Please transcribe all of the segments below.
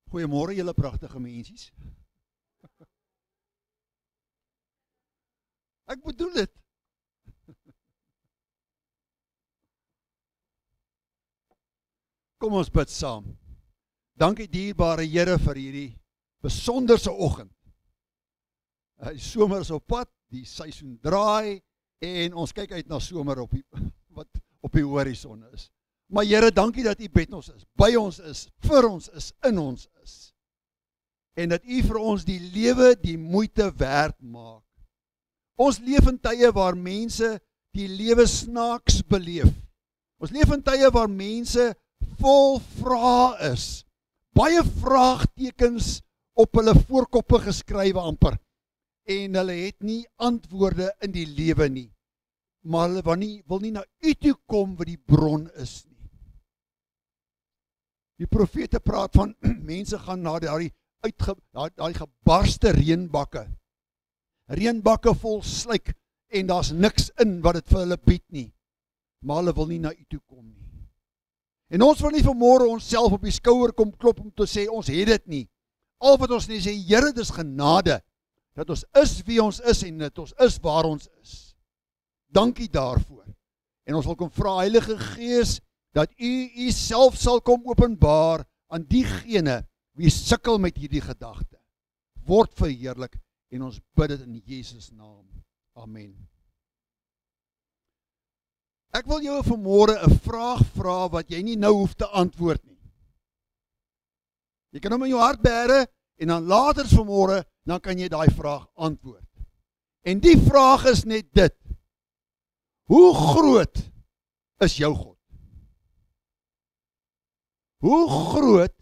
Goeiemôre julle pragtige mensies. Ek bedoel dit. Kom ons bid saam. Dankie dierbare Here vir hierdie besonderse oggend. Die somer is op pad, die seisoen draai en ons kyk uit na somer wat op die horison is. Maar Here, dankie dat U met ons is, by ons is, vir ons is, in ons is. En dat U vir ons die lewe die moeite werd maak. Ons leef in tye waar mense die lewe snaaks beleef. Ons leef in tye waar mense vol vrae is. Baie vraagtekens op hulle voorkoppe geskrywe amper. En hulle het nie antwoorde in die lewe nie. Maar hulle wil nie na U toe kom wat die bron is nie. Die profete praat van mense gaan na daai gebarste reënbakke. Reënbakke vol slyk en daar's niks in wat dit vir hulle bied nie. Maar hulle wil nie na U toe kom nie. En ons wil nie vanmôre onsself op die skouer kom klop om te sê ons het dit nie. Al wat ons net sê, Here, dis genade dat ons is wie ons is en dat ons is waar ons is. Dankie daarvoor. En ons wil kom vra, Heilige Gees, dat U self sal kom openbaar aan diegene wie sukkel met hierdie gedagte. Word verheerlik en ons bid dit in Jesus naam. Amen. Ek wil jou vanmôre 'n vraag vra wat jy nie nou hoef te antwoord nie. Jy kan hom in jou hart bære en dan later vanmôre dan kan jy daai vraag antwoord. En die vraag is net dit: hoe groot is jou God? Hoe groot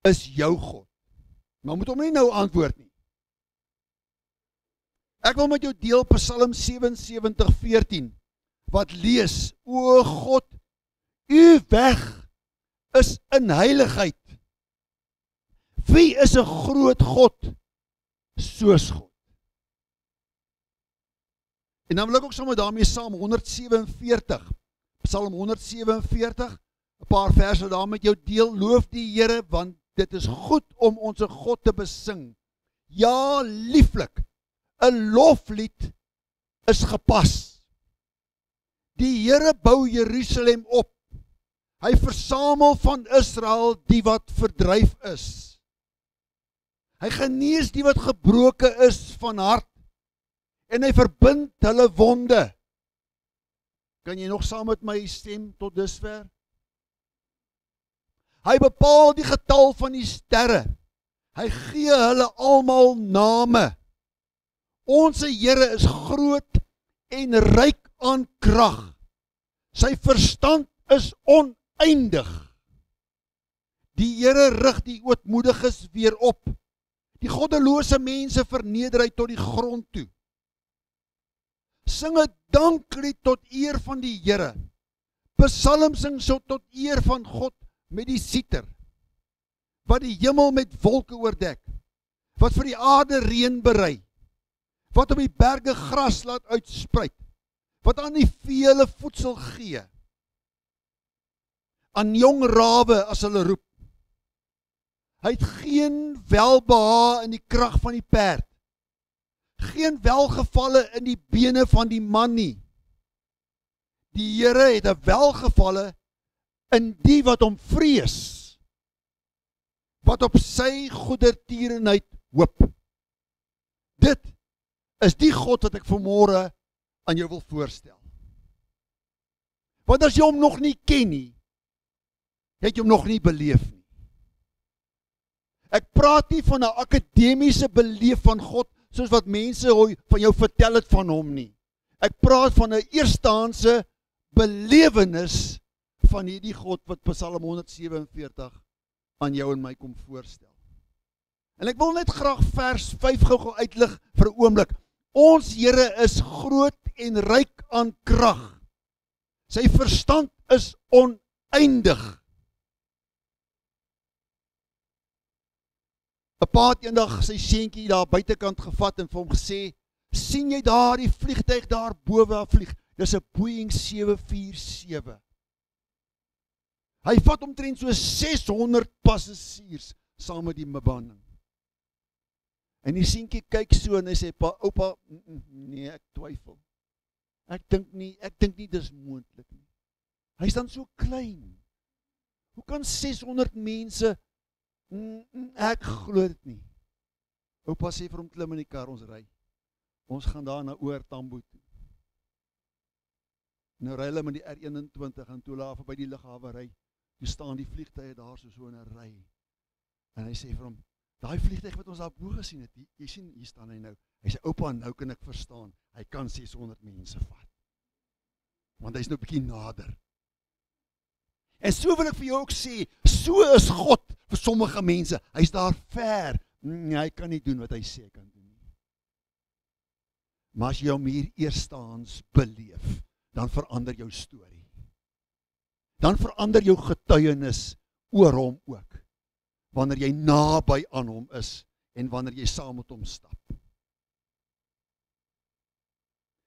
is jou God? Maar moet hom nie nou antwoord nie. Ek wil met jou deel Psalm 77:14 wat lees: O God, U weg is in heiligheid. Wie is 'n groot God soos God? En dan wil ek ook sommer daarmee saam 147, Psalm 147, 'n paar verse daar met jou deel. Loof die Here, want dit is goed om ons God te besing. Ja, lieflik, 'n loflied is gepas. Die Here bou Jerusalem op. Hy versamel van Israel die wat verdryf is. Hy genees die wat gebroke is van hart. En hy verbind hulle wonde. Kan jy nog saam met my stem tot dusver? Hy bepaal die getal van die sterre. Hy gee hulle almal name. Ons Here is groot en ryk aan krag. Sy verstand is oneindig. Die Here rig die ootmoediges weer op. Die goddelose mense verneder hy tot die grond toe. Sing 'n danklied tot eer van die Here. Psalm sing so tot eer van God met die siter, wat die hemel met wolke oordek, wat vir die aarde reën berei, wat op die berge gras laat uitspruit, wat aan die vee hulle voedsel gee, aan jong rawe as hulle roep. Hy het geen welbehae in die krag van die perd, geen welgevalle in die bene van die man nie. Die Here het 'n welgevalle in die wat hom vrees, wat op sy goedertierenheid hoop. Dit is die God wat ek vanmôre aan jou wil voorstel. Want as jy hom nog nie ken nie, het jy hom nog nie beleef nie. Ek praat nie van 'n akademiese beleef van God, soos wat mense van jou vertel het van hom nie. Ek praat van 'n eerstehandse belewenis van hierdie God wat Psalm 147 aan jou en my kom voorstel. En ek wil net graag vers 5 gou uitlig vir 'n oomblik. Ons Here is groot en ryk aan krag. Sy verstand is oneindig. 'n Pa het eendag sy seentjie daar buitekant gevat en vir hom gesê: "Sien jy daar die vliegtuig daar bo waar vlieg? Dis 'n Boeing 747. Hy vat omtrent so 600 passasiers saam met die bemanning. En die seentjie kyk so en hy sê, oupa, nee, ek twyfel. Ek dink nie dis moontlik nie. Hy is dan so klein. Hoe kan 600 mense, ek glo dit nie. Oupa sê vir hom, klim in die kar, ons ry. Ons gaan daar na oor Tambo toe. Nou ry hulle met die R21 en toe hulle af by die lughawe ry, toe staan die vliegtuie daar so in 'n ry. En hy sê vir hom, daai vliegtuig wat ons daar bo gesien het, jy sien, hier staan hy nou. Hy sê, oupa, nou kan ek verstaan, hy kan 600 mense vat. Want hy is nou 'n bietjie nader. En so wil ek vir jou ook sê, so is God vir sommige mense. Hy's daar ver. Hy kan nie doen wat hy sê kan doen nie. Maar as jy hom hier eerstehands beleef, dan verander jou storie. Dan verander jou getuienis oor hom ook. Wanneer jy naby aan hom is en wanneer jy saam met hom stap.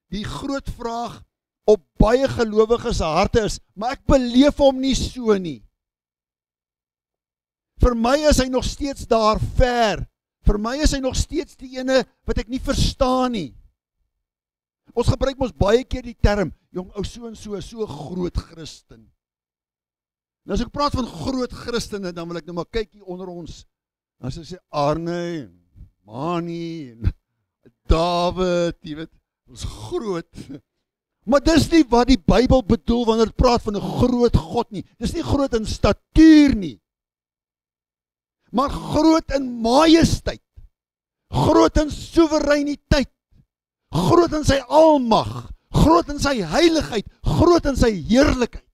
Die groot vraag op baie gelowiges harte is, maar ek beleef hom nie so nie. Vir my is hy nog steeds daar ver. Vir my is hy nog steeds die ene wat ek nie verstaan nie. Ons gebruik mos baie keer die term, jong, ou so en so groot Christen. Nou as ek praat van groot Christene, dan wil ek nou maar kyk hier onder ons. As ek sê Arne, Mani, David, jy weet, ons groot. Maar dis nie wat die Bybel bedoel wanneer dit praat van 'n groot God nie. Dis nie groot in statuur nie. Maar groot in majesteit. Groot in soewereiniteit. Groot in sy almag. Groot in sy heiligheid. Groot in sy heerlikheid.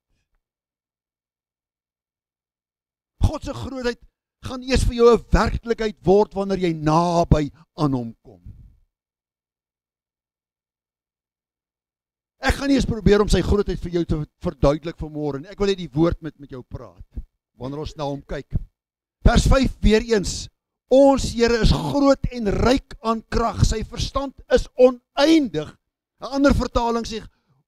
God se grootheid gaan eers vir jou 'n werklikheid word wanneer jy naby aan hom kom. Ek gaan nie eens probeer om sy grootheid vir jou te verduidelik vanmôre nie. Ek wil net die woord met jou praat, wanneer ons na hom kyk. Vers 5 weer eens, ons Here is groot en ryk aan krag, sy verstand is oneindig. 'n Ander vertaling sê,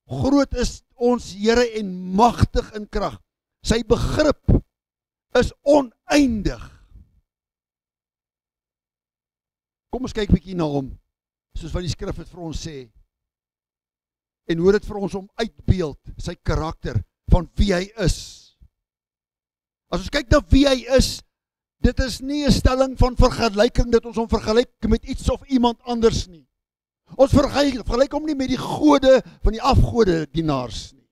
groot is ons Here en magtig in krag. Sy begrip is oneindig. Kom ons kyk 'n bietjie na hom, soos wat die skrif het vir ons sê. En hoe dit vir ons om uitbeeld, sy karakter, van wie hy is. As ons kyk na wie hy is, dit is nie 'n stelling van vergelyking, dat ons hom vergelyk met iets of iemand anders nie. Ons vergelyk hom nie met die gode van die afgode dienaars nie.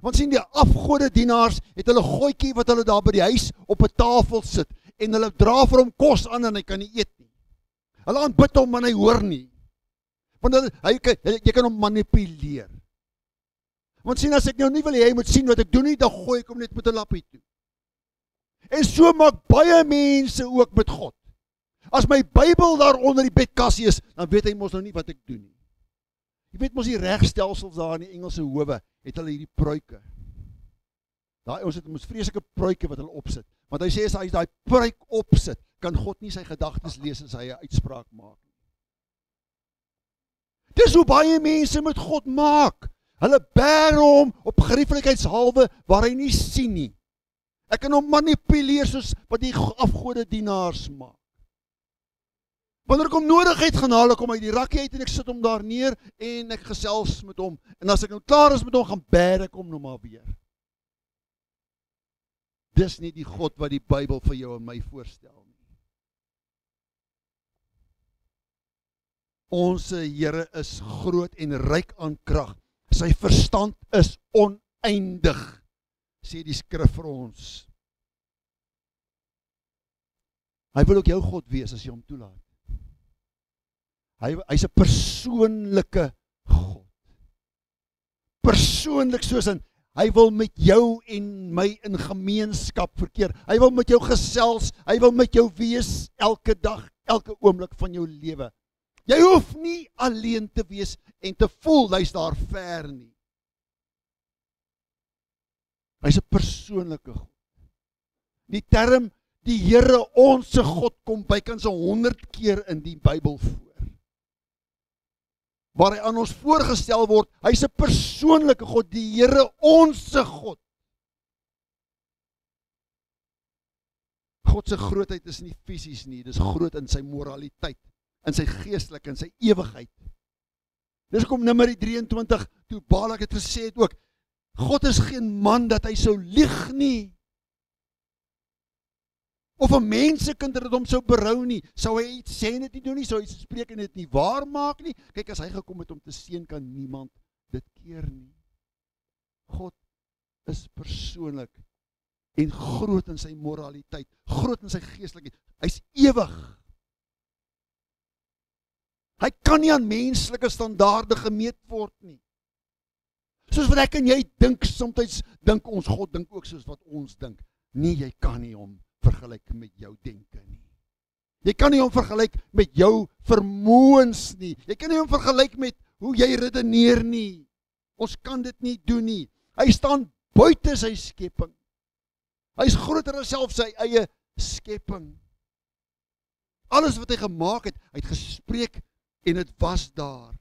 Want sien, die afgode dienaars het hulle gooitjie wat hulle daar by die huis op 'n tafel sit, en hulle dra vir hom kos aan en hy kan nie eet nie. Hulle aanbid hom en hy hoor nie. Want jy kan hom manipuleer. Want sien, as ek nou nie wil hê hy moet sien wat ek doen nie, dan gooi ek hom net met 'n lappie toe. En so maak baie mense ook met God. As my Bybel daar onder die bedkassie is, dan weet hy mos nou nie wat ek doen nie. Jy weet mos die regstelsels daar in die Engelse howe, het hulle hierdie pruike. Daai ons het mos vreeslike pruike wat hulle opsit. Want hy sê as hy daai pruik opsit, kan God nie sy gedagtes lees as hy 'n uitspraak maak. Dis hoe baie mense met God maak. Hulle bær hom op gerieflikheidshalwe waar hy nie sien nie. Ek kan hom manipuleer soos wat die afgode dienaars maak. Wanneer ek hom nodig het, gaan haal ek hom uit die rakkie uit en ek sit hom daar neer en ek gesels met hom. En as ek nou klaar is met hom, gaan bær ek hom nou maar weer. Dis nie die God wat die Bybel vir jou en my voorstel nie. Ons Here is groot en ryk aan krag. Sy verstand is oneindig, sê die skrif vir ons. Hy wil ook jou God wees as jy hom toelaat. Hy's 'n persoonlike God. Persoonlik soos in, hy wil met jou en my in gemeenskap verkeer. Hy wil met jou gesels, hy wil met jou wees elke dag, elke oomblik van jou lewe. Jy hoef nie alleen te wees en te voel hy's daar ver nie. Hy's 'n persoonlike God. Die term, die Here onse God, kom bykans 100 keer in die Bybel voor. Waar hy aan ons voorgestel word, hy's 'n persoonlike God, die Here onse God. God se grootheid is nie fisies nie, dis groot in sy moraliteit, in sy geestelike, in sy ewigheid. Dis hoekom Numeri 23, toe Balak het gesê het ook, God is geen man dat hy sou lieg nie. Of 'n mensekind dat hom sou berou nie, sou hy iets sê en dit nie doen nie, sou hy spreek en dit nie waar maak nie. Kyk, as hy gekom het om te seën, kan niemand dit keer nie. God is persoonlik en groot in sy moraliteit, groot in sy geestelikheid. Hy's ewig. Hy kan nie aan menslike standaarde gemeet word nie. Soos wat ek en jy dink, soms dink ons, God dink ook soos wat ons dink. Nee, jy kan nie hom vergelyk met jou denke nie. Jy kan nie hom vergelyk met jou vermoëns nie. Jy kan nie hom vergelyk met hoe jy redeneer nie. Ons kan dit nie doen nie. Hy staan buite sy skepping. Hy is groter as self sy eie skepping. Alles wat hy gemaak het, hy het gespreek en dit was daar.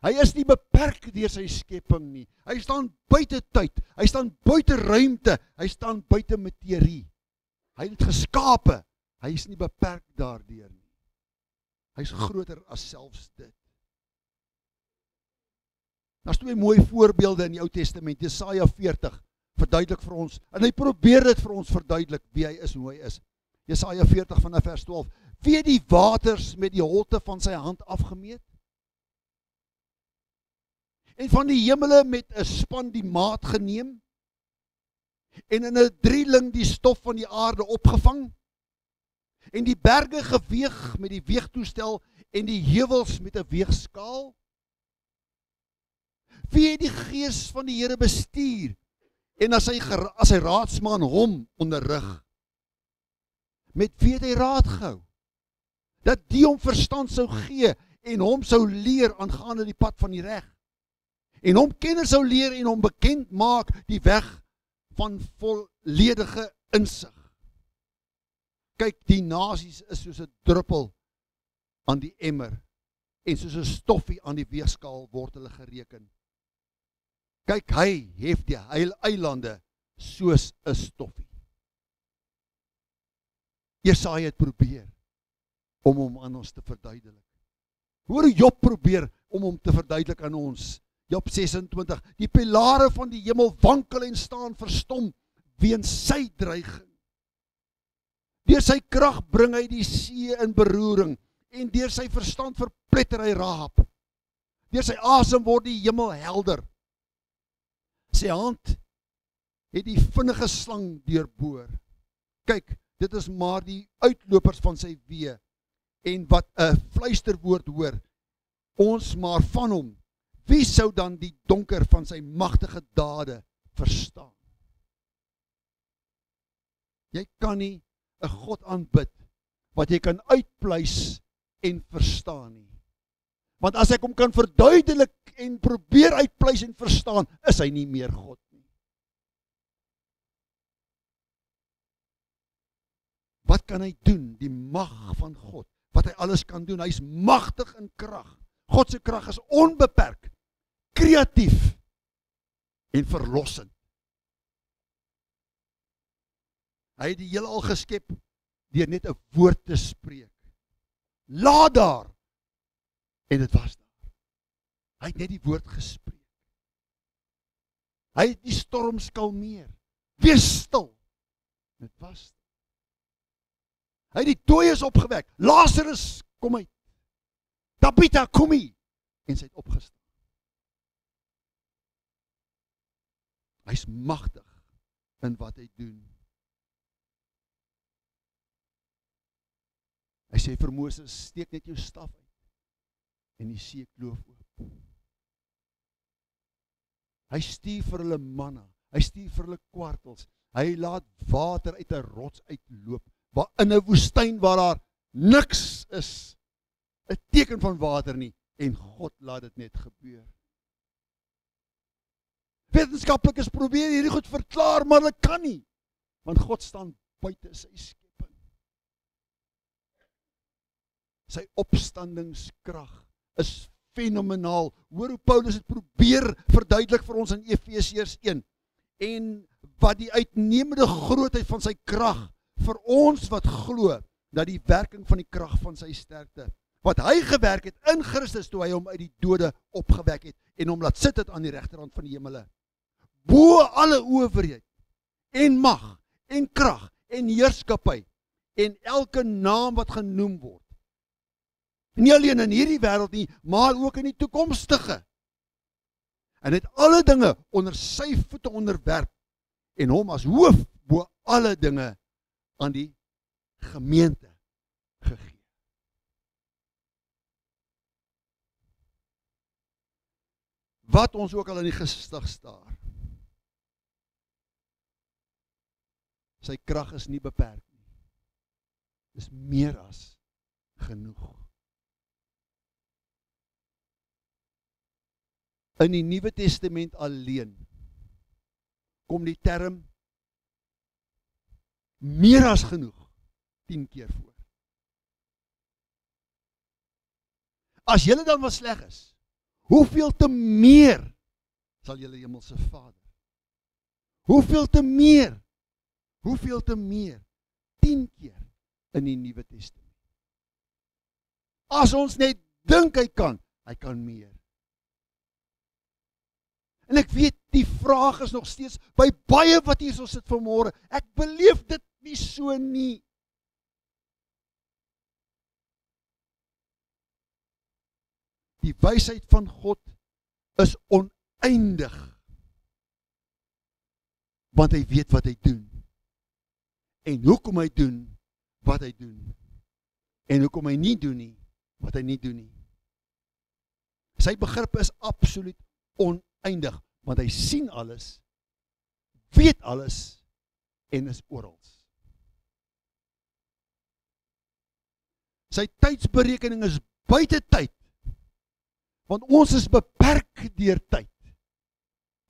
Hy is nie beperk deur sy skepping nie. Hy staan buite tyd, hy staan buite ruimte, hy staan buite materie. Hy het geskape, hy is nie beperk daardeur nie. Hy is groter as selfs dit. Daar's twee mooi voorbeelde in die Ou Testament. Jesaja 40 verduidelik vir ons, en hy probeer dit vir ons verduidelik wie hy is en hoe hy is. Jesaja 40 vanaf vers 12. Wie het die waters met die holte van sy hand afgemeet? En van die hemele met 'n span die maat geneem? En in 'n drieling die stof van die aarde opgevang? En die berge geweeg met die weegtoestel en die heuwels met 'n weegskaal? Wie het die gees van die Here bestuur en as hy raadsman hom onderrig? Met wie het hy raad gehou? Dat die hom verstand sou gee en hom sou leer aangaande die pad van die reg. En hom kennis sou leer en hom bekend maak die weg van volledige insig. Kyk, die nasies is soos 'n druppel aan die emmer en soos 'n stoffie aan die weegskaal word hulle gereken. Kyk, hy hef die eilande soos 'n stoffie. Jesaja het probeer om hom aan ons te verduidelik. Hoor hoe Job probeer om hom te verduidelik aan ons. Job 26, die pilare van die hemel wankel en staan verstom weens sy dreiging. Deur sy krag bring hy die see in beroering en deur sy verstand verpletter hy Rahab. Deur sy asem word die hemel helder. Sy hand het die vinnige slang deurboor. Kyk, dit is maar die uitlopers van sy weë en wat 'n fluisterwoord hoor, ons maar van hom. Wie sou dan die donker van sy magtige dade verstaan? Jy kan nie 'n God aanbid wat jy kan uitpleis en verstaan nie. Want as ek hom kan verduidelik en probeer uitpleis en verstaan, is hy nie meer God nie. Wat kan hy doen? Die mag van God, wat hy alles kan doen. Hy is magtig in krag. God se krag is onbeperk, kreatief en verlossend. Hy het die heelal geskep deur net 'n woord te spreek. Laat daar, en dit was daar. Hy het net die woord gespreek. Hy het die storms kalmeer. Wees stil. Dit was daar. Hy het die dooies opgewek. Lazarus, kom uit. Tabitha, kom hier. En sy het opgestaan. Hy's magtig in wat hy doen. Hy sê vir Moses, steek net jou staf uit en die see kloof oop. Hy stuur vir hulle manna, hy stuur vir hulle kwartels, hy laat water uit 'n rots uitloop, in 'n woestyn waar daar niks is, 'n teken van water nie, en God laat dit net gebeur. Wetenskaplikes probeer hierdie goed verklaar, maar hulle kan nie, want God staan buite sy skepping. Sy opstandingskrag is fenomenaal. Hoor hoe Paulus het probeer verduidelik vir ons in Efesiërs 1. En wat die uitnemende grootheid van sy krag vir ons wat glo dat die werking van die krag van sy sterkte, wat hy gewerk het in Christus toe hy hom uit die dode opgewek het en hom laat sit het aan die regterhand van die hemele, bo alle owerheid en mag en krag en heerskappy en elke naam wat genoem word. Nie alleen in hierdie wêreld nie, maar ook in die toekomstige. En het alle dinge onder sy voete onderwerp en hom as hoof bo alle dinge aan die gemeente gegee. Wat ons ook al in die gesig staar, sy krag is nie beperk nie. Dis meer as genoeg. In die Nuwe Testament alleen kom die term meer as genoeg 10 keer voor. As julle dan wat sleg is, hoeveel te meer sal julle hemelse Vader? Hoeveel te meer? 10 keer in die Nuwe Testament. As ons net dink hy kan meer. En ek weet, die vraag is nog steeds by baie wat hier so sit vanmôre. Ek beleef dit nie so nie. Die wysheid van God is oneindig. Want hy weet wat hy doen. En hoekom hy doen wat hy doen. En hoekom hy nie doen nie wat hy nie doen nie. Sy begrip is absoluut oneindig, want hy sien alles, weet alles en is oral. Sy tydsberekening is buite tyd, want ons is beperk deur tyd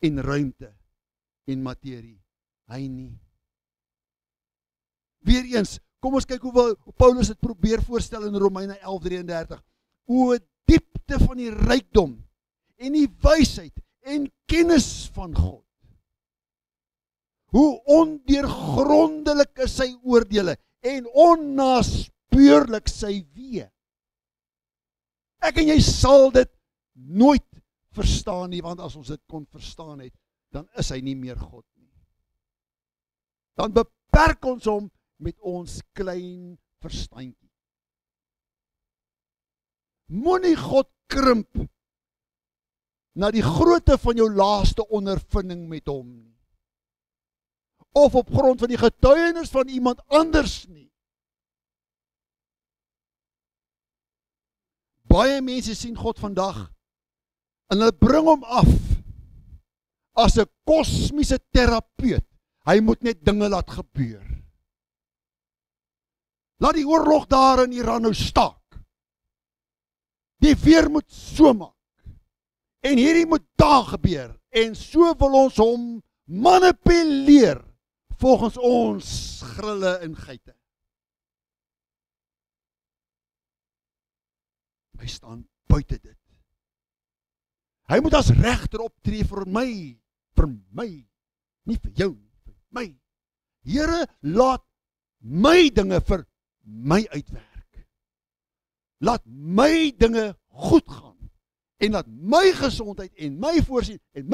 en ruimte en materie. Hy nie. Weereens, kom ons kyk hoe Paulus het probeer voorstel in Romeine 11:33. O diepte van die rykdom en die wysheid en kennis van God. Hoe ondeurgrondelik is sy oordeele en onnaspeurlik sy weë. Ek en jy sal dit nooit verstaan nie, want as ons dit kon verstaan het, dan is hy nie meer God nie. Dan beperk ons hom met ons klein verstandjie. Moenie God krimp na die grootte van jou laaste ondervinding met hom nie. Of op grond van die getuienis van iemand anders nie. Baie mense sien God vandag en hulle bring hom af as 'n kosmiese terapeut. Hy moet net dinge laat gebeur. Laat die oorlog daar in Iran nou staak. Die weer moet so maak. En hierdie moet daar gebeur. En so wil ons hom manipuleer volgens ons grille en geite. Hy staan buite dit. Hy moet as regter optree vir my, nie vir jou nie, vir my. Here, laat my dinge vir my uitwerk. Laat my dinge goed gaan. En laat my gesondheid en my voorsien en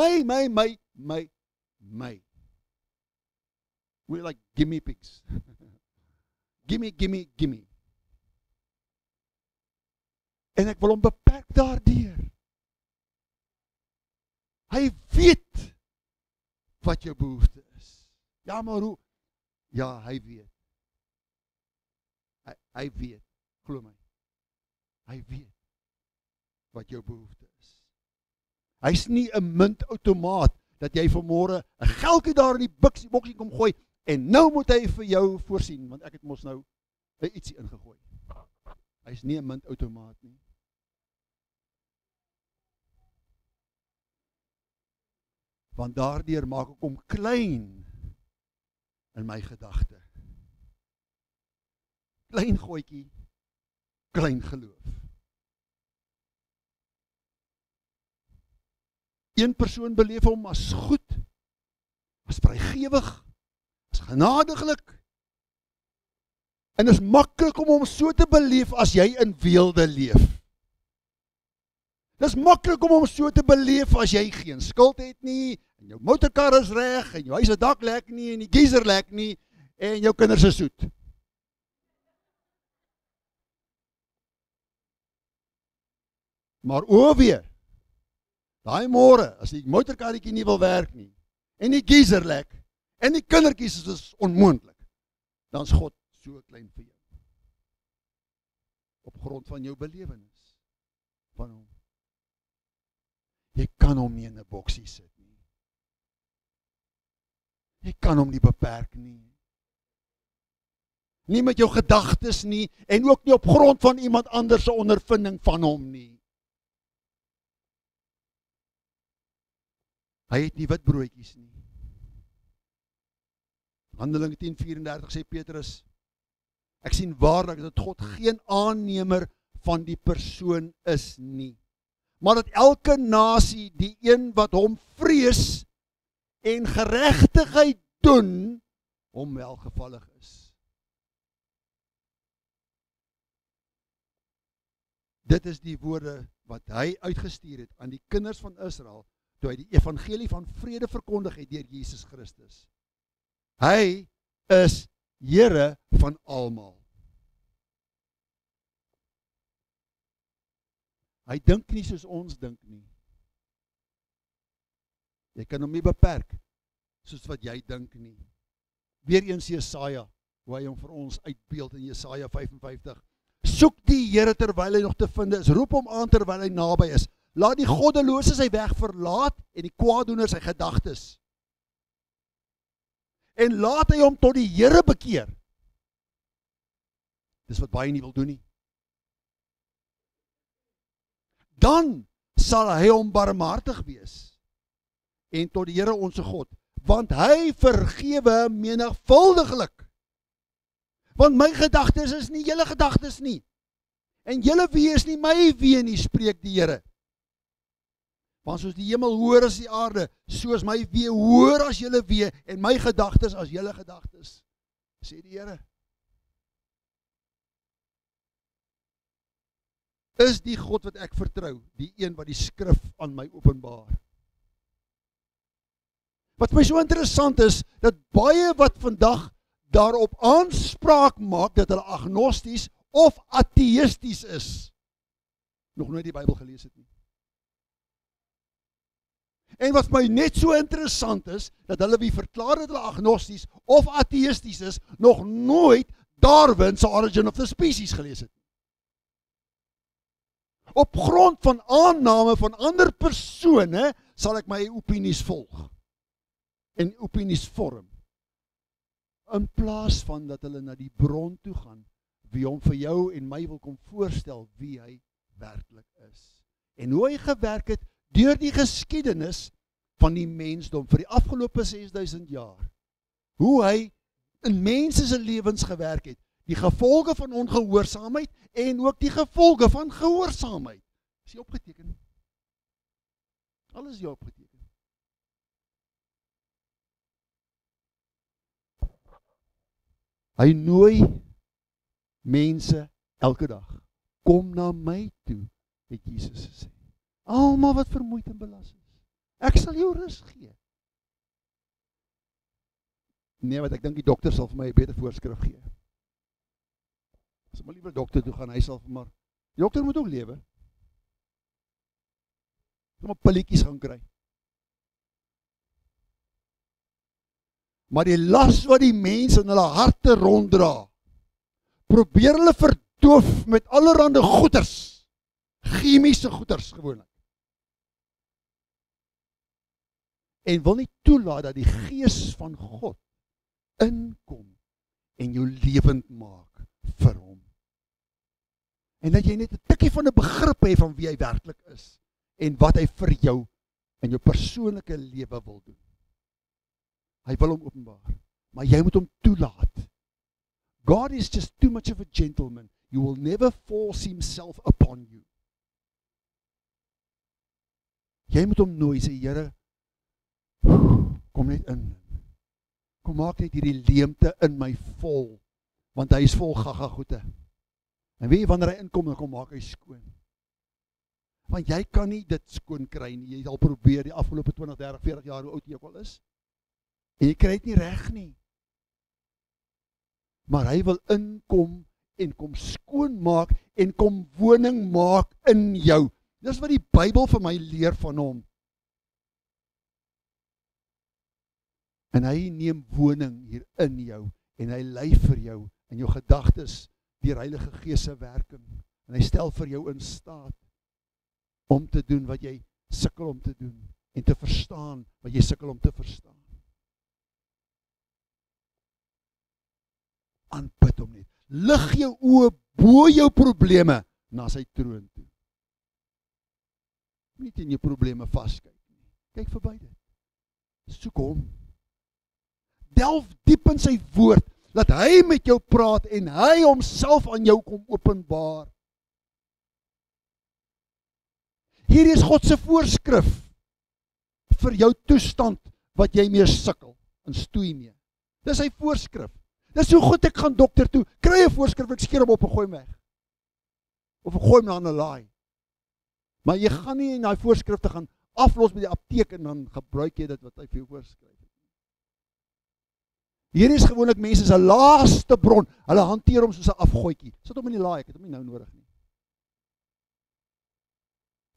my. We're like gimme pigs. gimme. En ek wil hom beperk daardeur. Hy weet wat jou behoefte is. Ja, maar hoe? Ja, hy weet. Hy weet, glo my. Hy weet wat jou behoefte is. Hy's nie 'n muntautomaat dat jy vanmôre 'n geldjie daar in die boksie kom gooi en nou moet hy vir jou voorsien, want ek het mos nou ietsie ingegooi. Hy's nie 'n muntautomaat nie. Want daardeur maak ek hom klein in my gedagte. Klein gootjie, klein geloof. Een persoon beleef hom as goed, as vrygewig, as genadiglik, En dit is maklik om hom so te beleef as jy in weelde leef. Dit is maklik om hom so te beleef as jy geen skuld het nie, en jou motorkar is reg, en jou huis se dak lek nie, en die geyser lek nie, en jou kinders is soet. Maar o weer, daai môre, as die motorkarretjie nie wil werk nie, en die geyser lek, en die kindertjies is onmoontlik, dan is God so klein vir jou. Op grond van jou belewenis van hom. Jy kan hom nie in 'n boksie sit nie. Jy kan hom nie beperk nie. Nie met jou gedagtes nie, en ook nie op grond van iemand anders se ondervinding van hom nie. Hy het nie witbroodjies nie. Handelinge 10:34 sê Petrus, ek sien waarlik dat God geen aannemer van die persoon is nie, maar dat elke nasie die een wat hom vrees en geregtigheid doen, hom welgevallig is. Dit is die woorde wat hy uitgestuur het aan die kinders van Israel, toe hy die evangelie van vrede verkondig het deur Jesus Christus. Hy is Here van almal. Hy dink nie soos ons dink nie. Jy kan hom nie beperk soos wat jy dink nie. Weereens Jesaja, hoe hy hom vir ons uitbeeld in Jesaja 55. Soek die Here terwyl hy nog te vind is, roep hom aan terwyl hy naby is. Laat die goddelose sy weg verlaat en die kwaaddoener sy gedagtes. En laat hy hom tot die Here bekeer. Dis wat baie nie wil doen nie. Dan sal hy hom barmhartig wees en tot die Here onse God, want hy vergewe menigvuldiglik. Want my gedagtes is nie julle gedagtes nie, en julle wee is nie my wee nie, spreek die Here. Want soos die hemel hoër as die aarde, soos my wee hoër as julle wee, en my gedagtes as julle gedagtes, sê die Here. Is die God wat ek vertrou, die een wat die skrif aan my openbaar. Wat my so interessant is, dat baie wat vandag daarop aanspraak maak, dat hulle agnosties of ateïsties is, nog nooit die Bybel gelees het nie. En wat my net so interessant is, dat hulle wie verklaar dat hulle agnosties of ateïsties is, nog nooit Darwin se Origin of the Species gelees het. Op grond van aanname van ander persone, sal ek my opinies volg, en opinies vorm, in plaas van dat hulle na die bron toe gaan, wie hom vir jou en my wil kom voorstel, wie hy werklik is. En hoe hy gewerk het, deur die geskiedenis van die mensdom vir die afgelope 6000 jaar. Hoe hy in mense se lewens gewerk het, die gevolge van ongehoorsaamheid en ook die gevolge van gehoorsaamheid. Is hier opgeteken? Alles is hier opgeteken. Hy nooi mense elke dag. Kom na my toe, het Jesus gesê. Almal wat vermoeid en belas is. Ek sal jou rus gee. Nee, wat ek dink die dokter sal vir my 'n beter voorskrif gee. As ek maar liever dokter toe gaan, hy sal vir maar, die dokter moet ook lewe. Hy moet maar pilletjies gaan kry. Maar die las wat die mense in hulle harte ronddra, probeer hulle verdoof met allerhande goeters, chemiese goeters gewoonlik. En wil nie toelaat dat die gees van God inkom en jou lewend maak vir hom. En dat jy net 'n tikkie van 'n begrip hê van wie hy werklik is en wat hy vir jou in jou persoonlike lewe wil doen. Hy wil hom openbaar, maar jy moet hom toelaat. God is just too much of a gentleman. He will never force himself upon you. Jy moet hom nooi, sê Here, kom net in. Kom maak net hierdie leemte in my vol, Want hy is vol gaga goede. En weet jy, wanneer hy inkom, dan kom maak hy skoon. Want jy kan nie dit skoon kry nie. Jy het al probeer die afgelope 20, 30, 40 jaar, hoe oud jy ook al is. En jy kry dit nie reg nie. Maar hy wil inkom en kom skoonmaak en kom woning maak in jou. Dis wat die Bybel vir my leer van hom. En hy neem woning hier in jou en hy lei vir jou in jou gedagtes deur Heilige Gees se werking. En hy stel vir jou in staat om te doen wat jy sukkel om te doen en te verstaan wat jy sukkel om te verstaan. Aanbid hom net. Lig jou oë bo jou probleme na sy troon toe. Nie in jou probleme vaskyk nie. Kyk verby dit. Soek hom. Delf diep in sy woord, laat hy met jou praat en hy homself aan jou kom openbaar. Hier is God se voorskrif vir jou toestand wat jy mee sukkel en stoei mee. Dis sy voorskrif. Dis so goed ek gaan dokter toe, kry 'n voorskrif, ek skeer hom op en gooi hom weg. Of ek gooi hom aan 'n laai. Maar jy gaan nie in daai voorskrifte gaan aflos met die apteek en dan gebruik jy dit wat hy vir jou voorskryf. Hier is gewoonlik mense se laaste bron. Hulle hanteer hom soos 'n afgootjie. Sit hom in die laai, ek het hom nie nou nodig nie.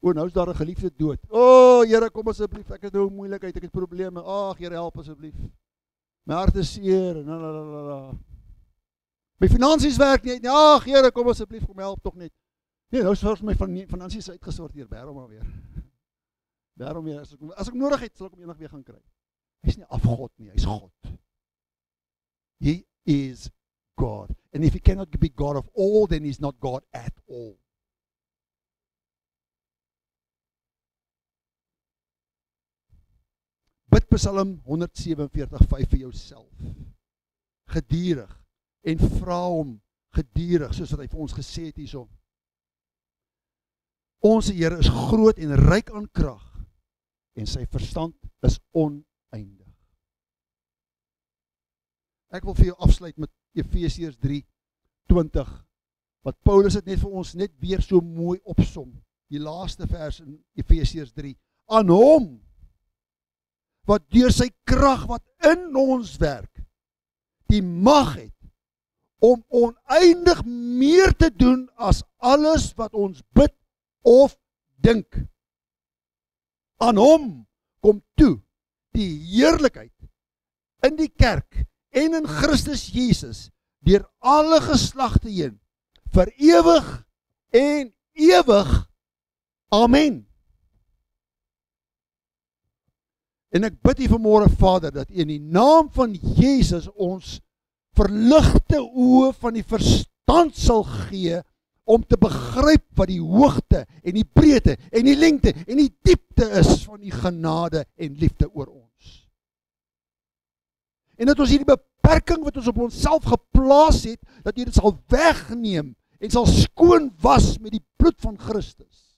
O, nou is daar 'n geliefde dood. O, Here, kom asseblief, ek het nou 'n moeilikheid, ek het probleme. Ag, Here, help asseblief. My hart is seer en my finansies werk nie. Ag, Here, kom asseblief, kom help tog net. Nee, nou is my finansies uitgesorteer, bêrom maar weer. Bêrom weer, as ek nodig het, sal ek hom eendag weer gaan kry. Hy's nie afgod nie, hy's God. He is God. And if he cannot be God of all, then he's not God at all. Bid Psalm 147:5 vir jouself. Gedurig. En vra hom gedurig, soos wat hy vir ons gesê het hierso. Ons Here is groot en ryk aan krag, en sy verstand is oneindig. Ek wil vir jou afsluit met Efesiërs 3:20, wat Paulus het net vir ons net weer so mooi opsom. Die laaste vers in Efesiërs 3. Aan hom, wat deur sy krag wat in ons werk, die mag het, om oneindig meer te doen as alles wat ons bid of dink. Aan hom kom toe die heerlikheid in die kerk en in Christus Jesus deur alle geslagte heen vir ewig en ewig. Amen. En ek bid U vanmôre, Vader, dat U in die naam van Jesus ons verligte oë van die verstand sal gee om te begryp wat die hoogte en die breedte en die lengte en die diepte is van U genade en liefde oor ons. En dat ons hierdie beperking wat ons op onsself geplaas het, dat U dit sal wegneem en sal skoon was met die bloed van Christus.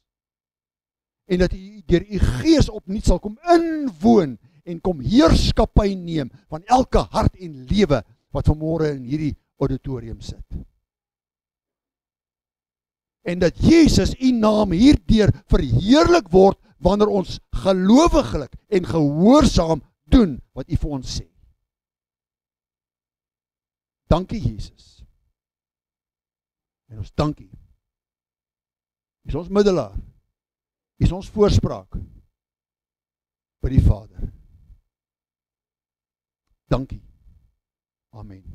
En dat U deur U Gees opnuut sal kom inwoon en kom heerskappy neem van elke hart en lewe wat vanmôre in hierdie auditorium sit. En dat Jesus U naam hierdeur verheerlik word wanneer ons gelowiglik en gehoorsaam doen wat U vir ons sê. Dankie Jesus. En ons dankie. U is ons middelaar. U is ons voorspraak by die Vader. Dankie. Amen.